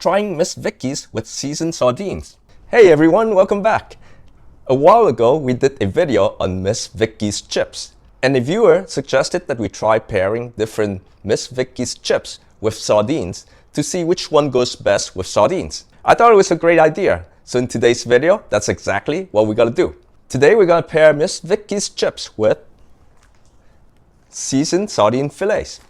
trying Miss Vickie's with seasoned sardines. Hey everyone, welcome back. A while ago, we did a video on Miss Vickie's chips, and a viewer suggested that we try pairing different Miss Vickie's chips with sardines to see which one goes best with sardines. I thought it was a great idea, so in today's video, that's exactly what we're gonna do. Today we're gonna pair Miss Vickie's chips with seasoned sardine fillets.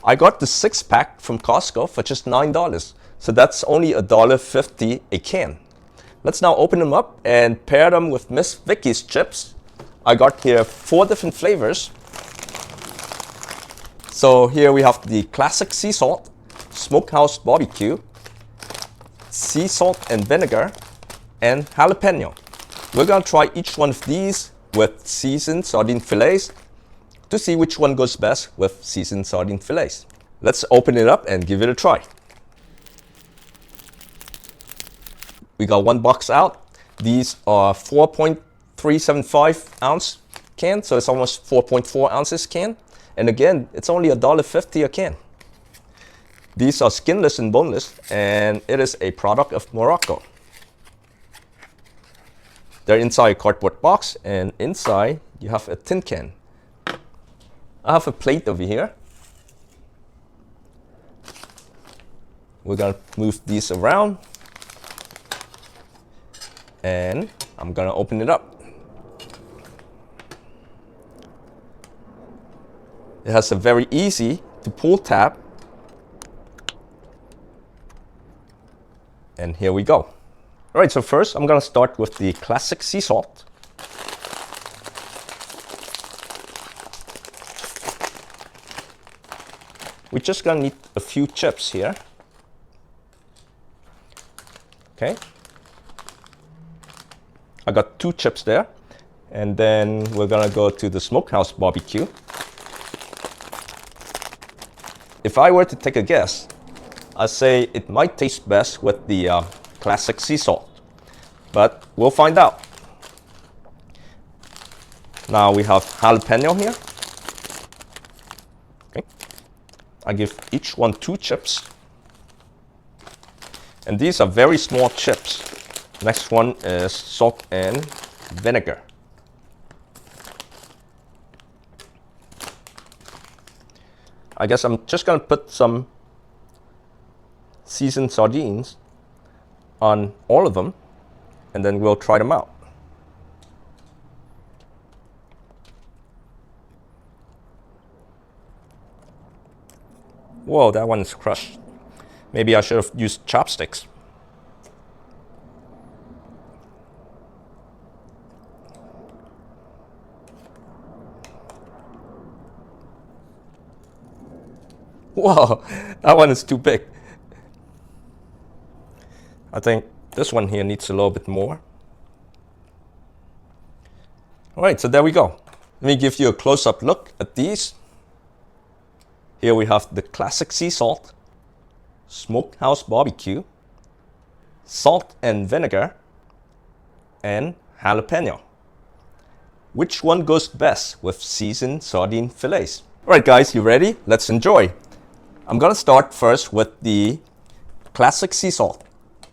I got the 6-pack from Costco for just $9, so that's only $1.50 a can. Let's now open them up and pair them with Miss Vickie's chips. I got here 4 different flavors. So here we have the classic sea salt, smokehouse barbecue, sea salt and vinegar, and jalapeno. We're gonna try each one of these with seasoned sardine fillets to see which one goes best with seasoned sardine fillets. Let's open it up and give it a try. We got one box out. These are 4.375 ounce can, so it's almost 4.4 ounces can. And again, it's only $1.50 a can. These are skinless and boneless, and it is a product of Morocco. They're inside a cardboard box, and inside you have a tin can. I have a plate over here. We're gonna move these around. And I'm gonna open it up. It has a very easy to pull tab. And here we go. All right, so first I'm gonna start with the classic sea salt. We're just gonna need a few chips here. Okay. I got 2 chips there, and then we're gonna go to the smokehouse barbecue. If I were to take a guess, I'd say it might taste best with the classic sea salt, but we'll find out. Now we have jalapeno here. Okay. I give each one 2 chips, and these are very small chips. Next one is salt and vinegar. I guess I'm just gonna put some seasoned sardines on all of them, and then we'll try them out. Whoa, that one is crushed. Maybe I should have used chopsticks. Whoa, that one is too big. I think this one here needs a little bit more. All right, so there we go. Let me give you a close-up look at these. Here we have the classic sea salt, smokehouse barbecue, salt and vinegar, and jalapeno. Which one goes best with seasoned sardine fillets? All right, guys, you ready? Let's enjoy. I'm gonna start first with the classic sea salt.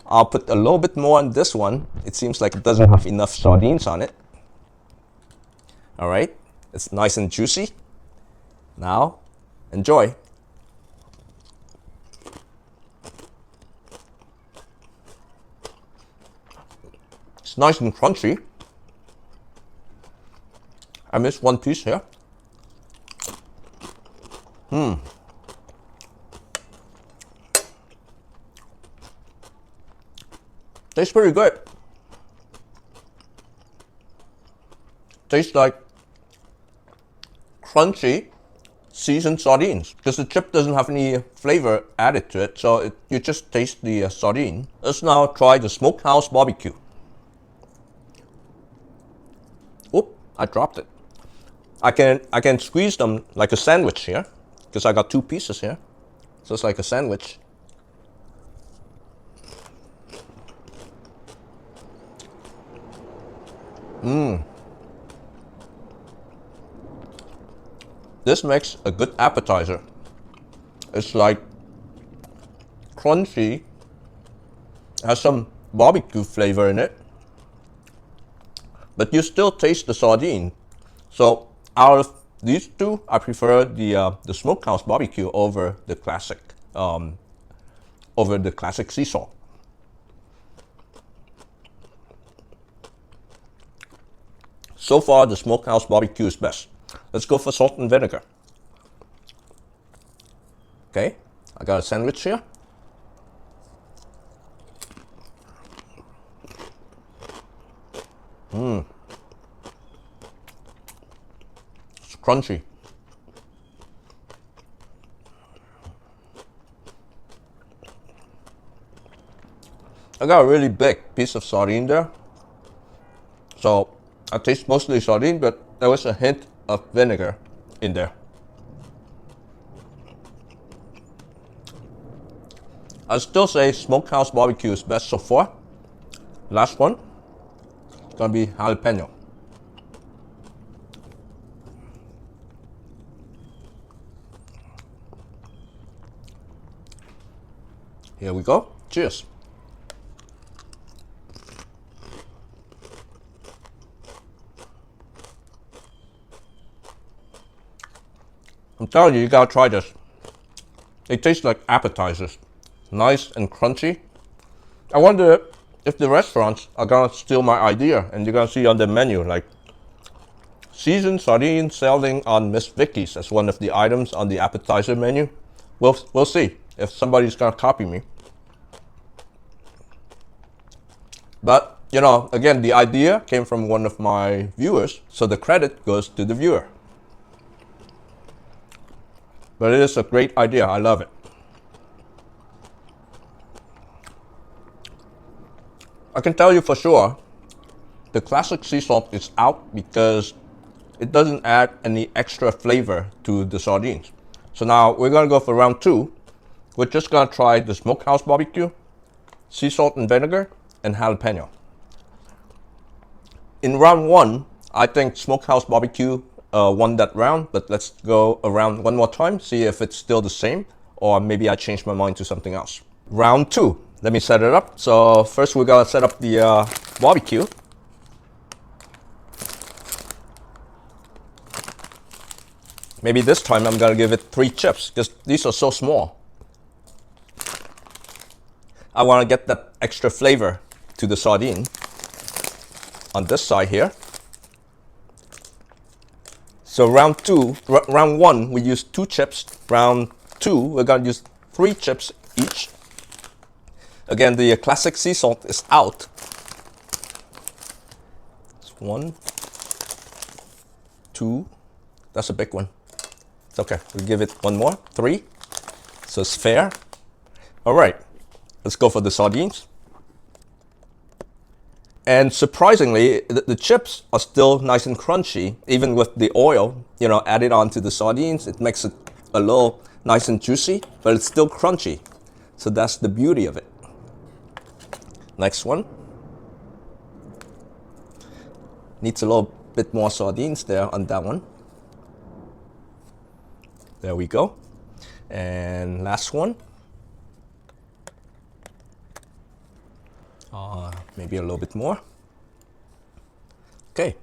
I'll put a little bit more on this one. It seems like it doesn't have enough sardines on it. All right, it's nice and juicy. Now, enjoy. It's nice and crunchy. I missed one piece here. Tastes pretty good. Tastes like crunchy seasoned sardines because the chip doesn't have any flavor added to it, so you just taste the sardine. Let's now try the smokehouse barbecue. Oop, I dropped it. I can squeeze them like a sandwich here because I got 2 pieces here, so it's like a sandwich. This makes a good appetizer. It's like crunchy has some barbecue flavor in it, but you still taste the sardine. So out of these two, I prefer the smokehouse barbecue over the classic sea salt. So far, the smokehouse barbecue is best. Let's go for salt and vinegar. Okay, I got a sandwich here. It's crunchy. I got a really big piece of sardine there. So I taste mostly sardine, but there was a hint of vinegar in there. I'd still say smokehouse barbecue is best so far. Last one, it's gonna be jalapeno. Here we go. Cheers. I'm telling you, you gotta try this. They taste like appetizers. Nice and crunchy. I wonder if the restaurants are gonna steal my idea and you're gonna see on the menu like seasoned sardines selling on Miss Vickie's as one of the items on the appetizer menu. We'll see if somebody's gonna copy me. But, you know, again, the idea came from one of my viewers, so the credit goes to the viewer. But it is a great idea, I love it. I can tell you for sure, the classic sea salt is out because it doesn't add any extra flavor to the sardines. So now we're gonna go for round two. We're just gonna try the smokehouse barbecue, sea salt and vinegar, and jalapeno. In round one, I think smokehouse barbecue won that round, but let's go around one more time, see if it's still the same, or maybe I changed my mind to something else. Round two, let me set it up. So first we're gonna set up the barbecue. Maybe this time I'm gonna give it 3 chips, because these are so small. I wanna get that extra flavor to the sardine. On this side here. So round one, we used 2 chips. Round two, we're gonna use 3 chips each. Again, the classic sea salt is out. It's 1, 2, that's a big one. It's okay, we'll give it 1 more, 3. So it's fair. All right, let's go for the sardines. And surprisingly, the chips are still nice and crunchy, even with the oil, you know, added onto the sardines. It makes it a little nice and juicy, but it's still crunchy. So that's the beauty of it. Next one. Needs a little bit more sardines there on that one. There we go. And last one. Maybe a little bit more. Okay.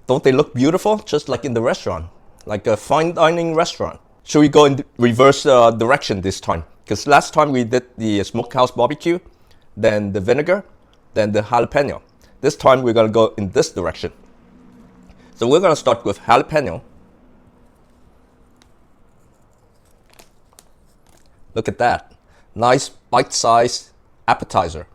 Don't they look beautiful? Just like in the restaurant, like a fine dining restaurant. Should we go in reverse direction this time? Because last time we did the smokehouse barbecue, then the vinegar, then the jalapeno. This time we're gonna go in this direction. So we're gonna start with jalapeno. Look at that. Nice bite-sized appetizer.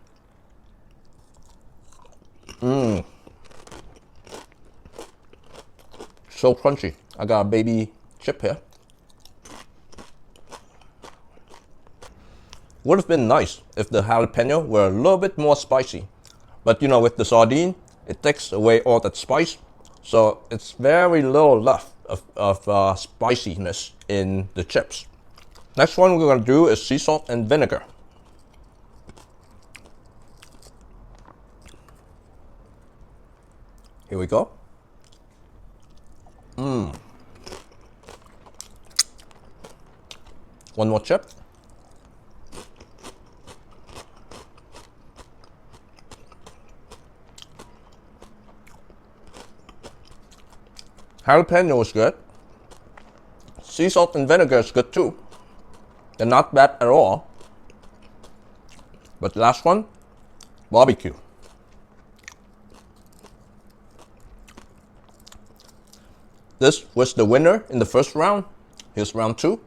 So crunchy. I got a baby chip here. Would have been nice if the jalapeno were a little bit more spicy. But you know, with the sardine, it takes away all that spice. So it's very little left of spiciness in the chips. Next one we're going to do is sea salt and vinegar. Here we go. One more chip. Jalapeno is good. Sea salt and vinegar is good too. They're not bad at all. But the last one, barbecue. This was the winner in the first round. Here's round 2.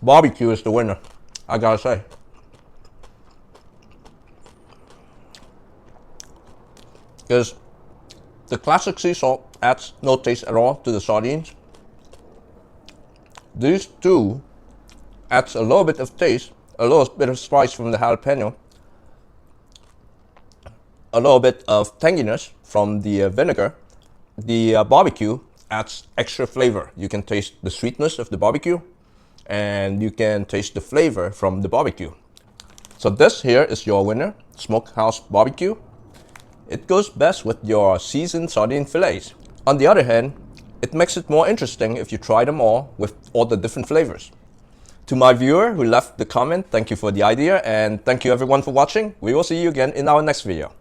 Barbecue is the winner, I gotta say. Because the classic sea salt adds no taste at all to the sardines. These two adds a little bit of taste, a little bit of spice from the jalapeno, a little bit of tanginess from the vinegar. The barbecue adds extra flavor. You can taste the sweetness of the barbecue, and you can taste the flavor from the barbecue. So this here is your winner, Smokehouse Barbecue. It goes best with your seasoned sardine fillets. On the other hand, it makes it more interesting if you try them all with all the different flavors. To my viewer who left the comment, thank you for the idea, and thank you everyone for watching. We will see you again in our next video.